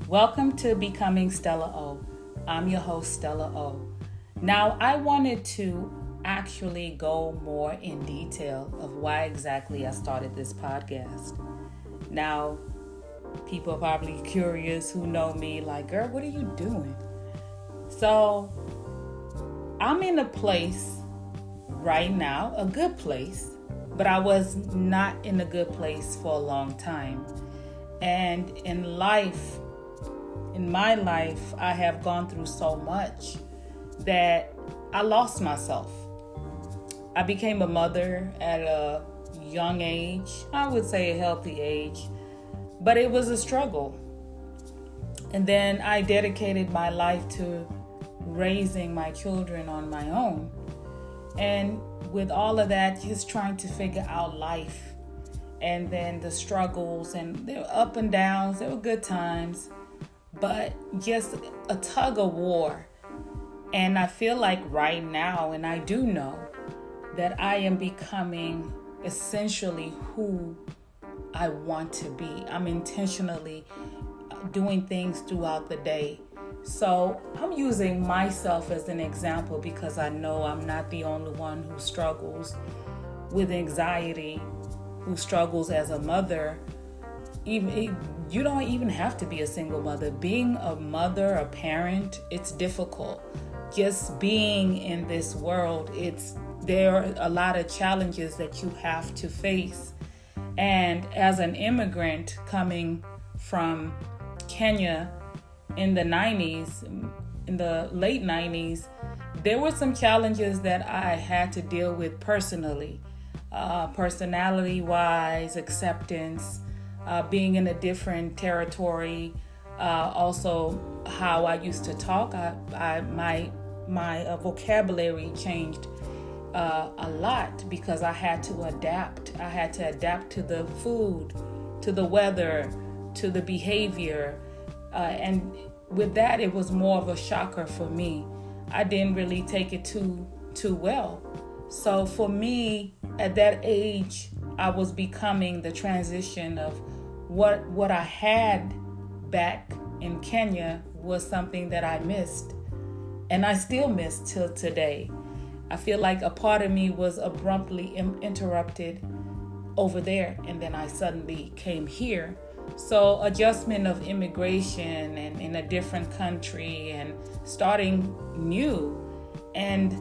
Welcome to Becoming Stella O. I'm your host, Stella O. Now, I wanted to actually go more in detail of why exactly I started this podcast. Now, people are probably curious who know me, like, girl, what are you doing? So, I'm in a place right now, a good place, but I was not in a good place for a long time. And in my life, I have gone through so much that I lost myself. I became a mother at a young age, I would say a healthy age, but it was a struggle. And then I dedicated my life to raising my children on my own. And with all of that, just trying to figure out life and then the struggles, and there were up and downs, there were good times, but just a tug of war. And I feel like right now, and I do know that I am becoming essentially who I want to be. I'm intentionally doing things throughout the day. So I'm using myself as an example because I know I'm not the only one who struggles with anxiety, who struggles as a mother. Even you don't even have to be a single mother. Being a mother, a parent, it's difficult. Just being in this world, there are a lot of challenges that you have to face. And as an immigrant coming from Kenya in the late 90s, there were some challenges that I had to deal with personally, personality-wise, acceptance, being in a different territory, also how I used to talk. My vocabulary changed a lot because I had to adapt. I had to adapt to the food, to the weather, to the behavior, and with that, it was more of a shocker for me. I didn't really take it too well. So for me, at that age, I was becoming the transition of what I had back in Kenya was something that I missed, and I still miss till today. I feel like a part of me was abruptly interrupted over there, and then I suddenly came here. So adjustment of immigration and in a different country and starting new, and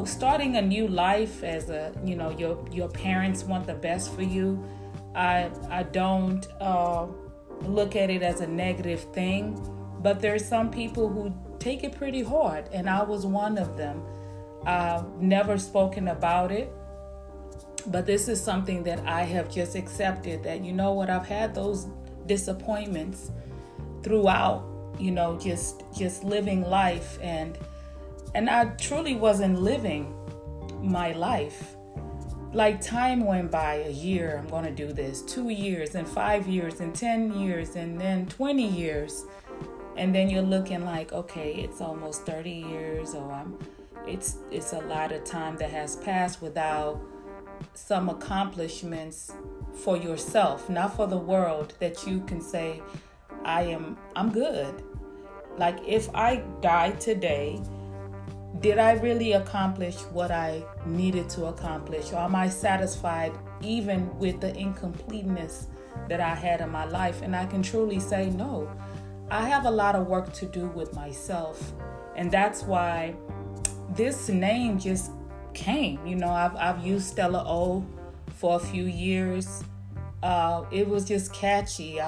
starting a new life as your parents want the best for you. I don't look at it as a negative thing, but there's some people who take it pretty hard, and I was one of them. I've never spoken about it, but this is something that I have just accepted, that I've had those disappointments throughout, just living life, and I truly wasn't living my life. Like, time went by, a year, I'm going to do this, 2 years, and 5 years, and 10 years, and then 20 years. And then you're looking like, okay, it's almost 30 years, or it's a lot of time that has passed without some accomplishments for yourself, not for the world, that you can say, I'm good. Like, if I died today, did I really accomplish what I needed to accomplish? Or am I satisfied even with the incompleteness that I had in my life? And I can truly say, no, I have a lot of work to do with myself. And that's why this name just came. I've used Stella O for a few years. It was just catchy.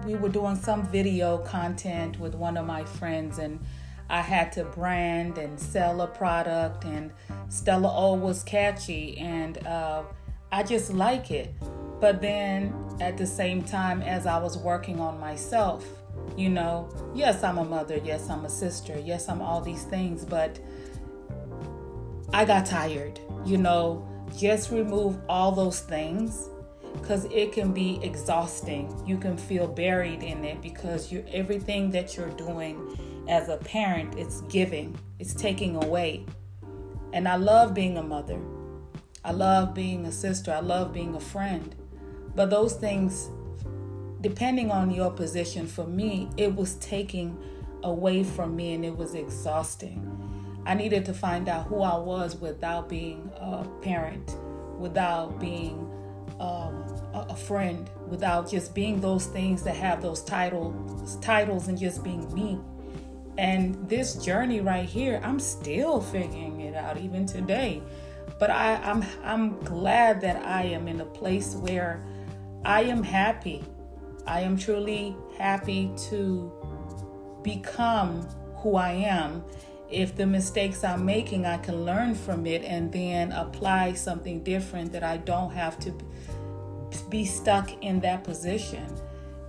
We were doing some video content with one of my friends, and I had to brand and sell a product, and Stella O was catchy, and I just like it. But then at the same time, as I was working on myself, yes, I'm a mother, yes, I'm a sister, yes, I'm all these things, but I got tired. Just remove all those things, because it can be exhausting. You can feel buried in it because everything that you're doing as a parent, it's giving, it's taking away. And I love being a mother. I love being a sister. I love being a friend. But those things, depending on your position, for me, it was taking away from me and it was exhausting. I needed to find out who I was without being a parent, without being a friend, without just being those things that have those titles and just being me. And this journey right here, I'm still figuring it out even today. But I'm glad that I am in a place where I am happy. I am truly happy to become who I am. If the mistakes I'm making, I can learn from it and then apply something different, that I don't have to be stuck in that position.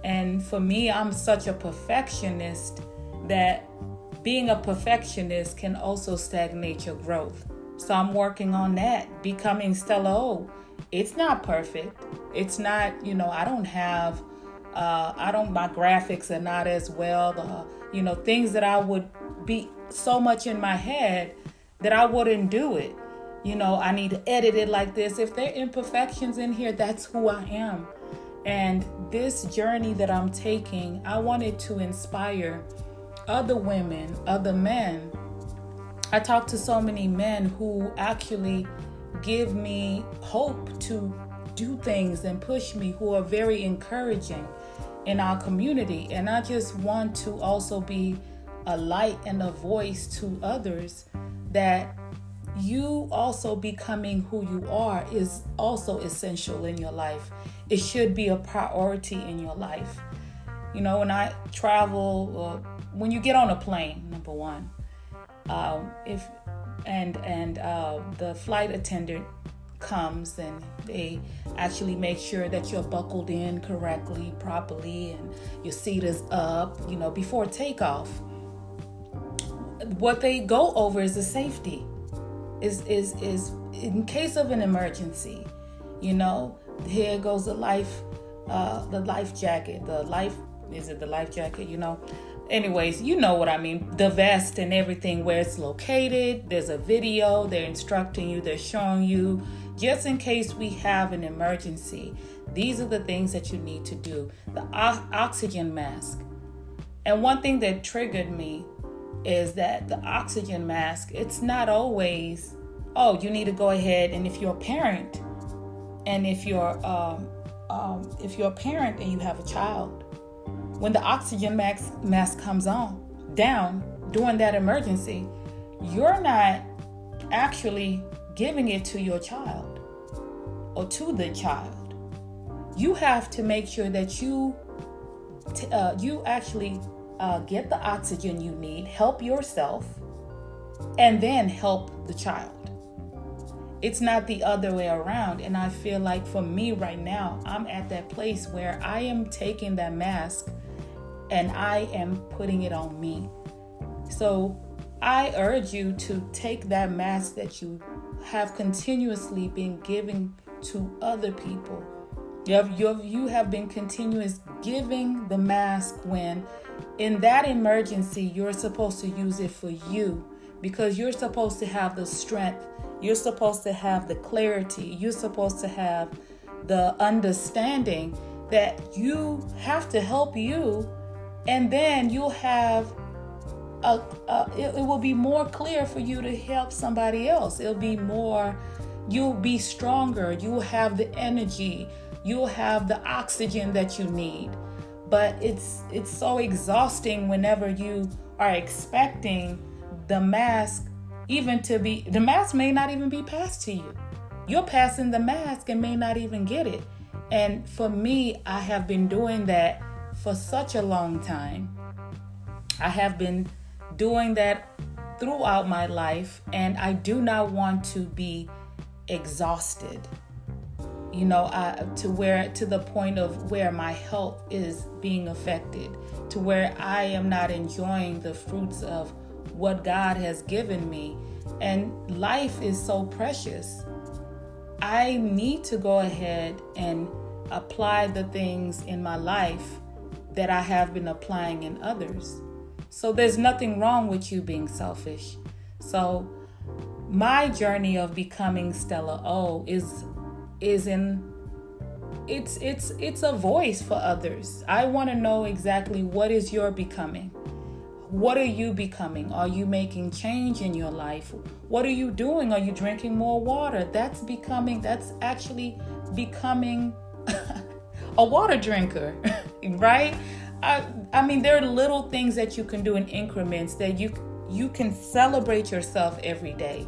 And for me, I'm such a perfectionist that being a perfectionist can also stagnate your growth. So I'm working on that, becoming Stella O. It's not perfect. It's not, I don't have, my graphics are not as well, things that I would be so much in my head that I wouldn't do it. I need to edit it like this. If there are imperfections in here, that's who I am. And this journey that I'm taking, I wanted to inspire other women, other men. I talk to so many men who actually give me hope to do things and push me, who are very encouraging in our community. And I just want to also be a light and a voice to others, that you also becoming who you are is also essential in your life. It should be a priority in your life. When I travel, when you get on a plane, number one, the flight attendant comes and they actually make sure that you're buckled in correctly, properly, and your seat is up, before takeoff. What they go over is the safety. Is in case of an emergency, here goes the life jacket. The life jacket? Anyways, you know what I mean. The vest and everything, where it's located. There's a video. They're instructing you. They're showing you, just in case we have an emergency. These are the things that you need to do. The oxygen mask. And one thing that triggered me is that the oxygen mask, it's not always, you need to go ahead, and if you're a parent, and if you're a parent and you have a child, when the oxygen mask comes down during that emergency, you're not actually giving it to your child or to the child. You have to make sure that you actually get the oxygen you need, help yourself, and then help the child. It's not the other way around. And I feel like for me right now, I'm at that place where I am taking that mask and I am putting it on me. So I urge you to take that mask that you have continuously been giving to other people. You have been continuous giving the mask when in that emergency, you're supposed to use it for you, because you're supposed to have the strength. You're supposed to have the clarity. You're supposed to have the understanding that you have to help you, and then you'll have it will be more clear for you to help somebody else. You'll be stronger. You'll have the energy. You'll have the oxygen that you need. But it's so exhausting whenever you are expecting the mask the mask may not even be passed to you. You're passing the mask and may not even get it. And for me, I have been doing that for such a long time. I have been doing that throughout my life, and I do not want to be exhausted. To the point of where my health is being affected, to where I am not enjoying the fruits of what God has given me. And life is so precious. I need to go ahead and apply the things in my life that I have been applying in others. So there's nothing wrong with you being selfish. So my journey of becoming Stella O is in it's a voice for others. I want to know exactly what is your becoming. What are you becoming? Are you making change in your life? What are you doing? Are you drinking more water? That's actually becoming a water drinker, right? I mean, there are little things that you can do in increments that you can celebrate yourself every day.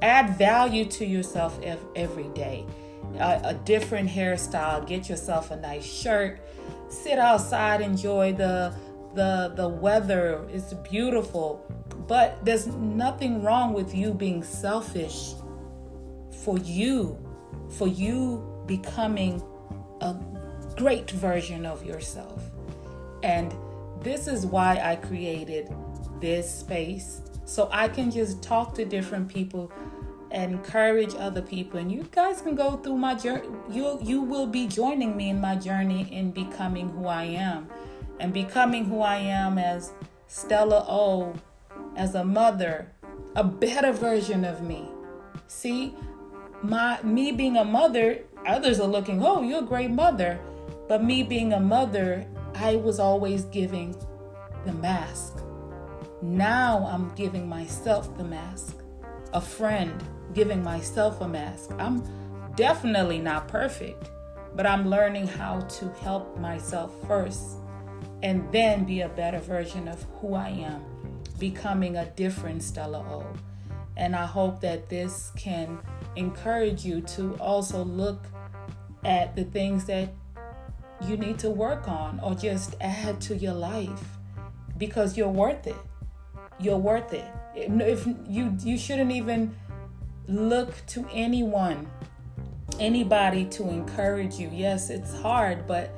Add value to yourself every day. A different hairstyle, get yourself a nice shirt, sit outside, enjoy the weather. It's beautiful. But there's nothing wrong with you being selfish for you becoming a great version of yourself. And this is why I created this space, so I can just talk to different people, encourage other people, and you guys can go through my journey. You will be joining me in my journey in becoming who I am, and becoming who I am as Stella O, as a mother, a better version of me. See, me being a mother, others are looking, oh, you're a great mother. But me being a mother, I was always giving the mask. Now I'm giving myself the mask. A friend, giving myself a mask. I'm definitely not perfect, but I'm learning how to help myself first and then be a better version of who I am, becoming a different Stella O. And I hope that this can encourage you to also look at the things that you need to work on or just add to your life, because you're worth it. You're worth it. If you shouldn't even look to anybody to encourage you. Yes, it's hard, but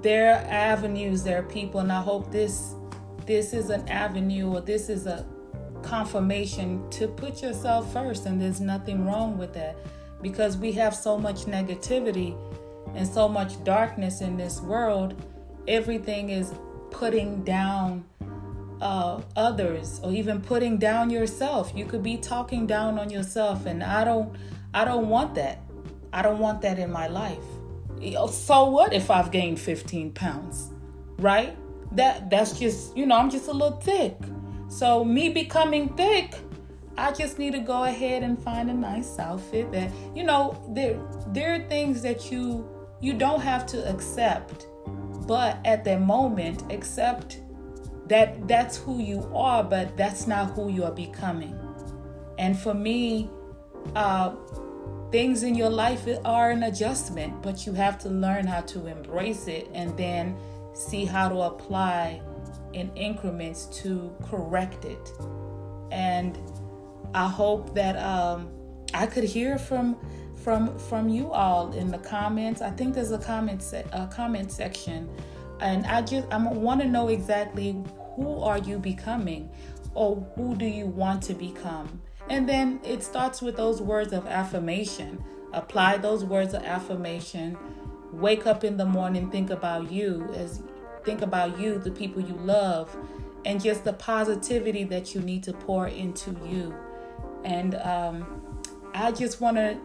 there are avenues, there are people, and I hope this is an avenue, or this is a confirmation to put yourself first. And there's nothing wrong with that, because we have so much negativity and so much darkness in this world. Everything is putting down others, or even putting down yourself. You could be talking down on yourself, and I don't want that. I don't want that in my life. So what if I've gained 15 pounds, right? That's just, I'm just a little thick. So me becoming thick, I just need to go ahead and find a nice outfit that, there are things that you don't have to accept, but at that moment, accept that that's who you are, but that's not who you are becoming. And for me, things in your life are an adjustment, but you have to learn how to embrace it and then see how to apply in increments to correct it. And I hope that I could hear from you all in the comments. I think there's a comment section, and I want to know exactly who are you becoming, or who do you want to become. And then it starts with those words of affirmation. Apply those words of affirmation. Wake up in the morning, think about you, the people you love, and just the positivity that you need to pour into you. And I just want to,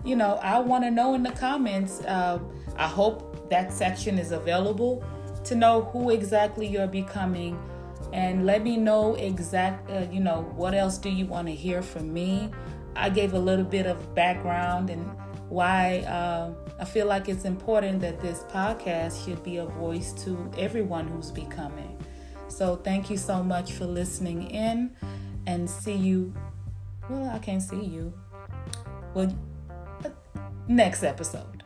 I want to know in the comments. I hope that section is available to know who exactly you're becoming. And let me know what else do you want to hear from me. I gave a little bit of background and why I feel like it's important that this podcast should be a voice to everyone who's becoming. So thank you so much for listening in, and see you. Well, I can't see you. Well, next episode.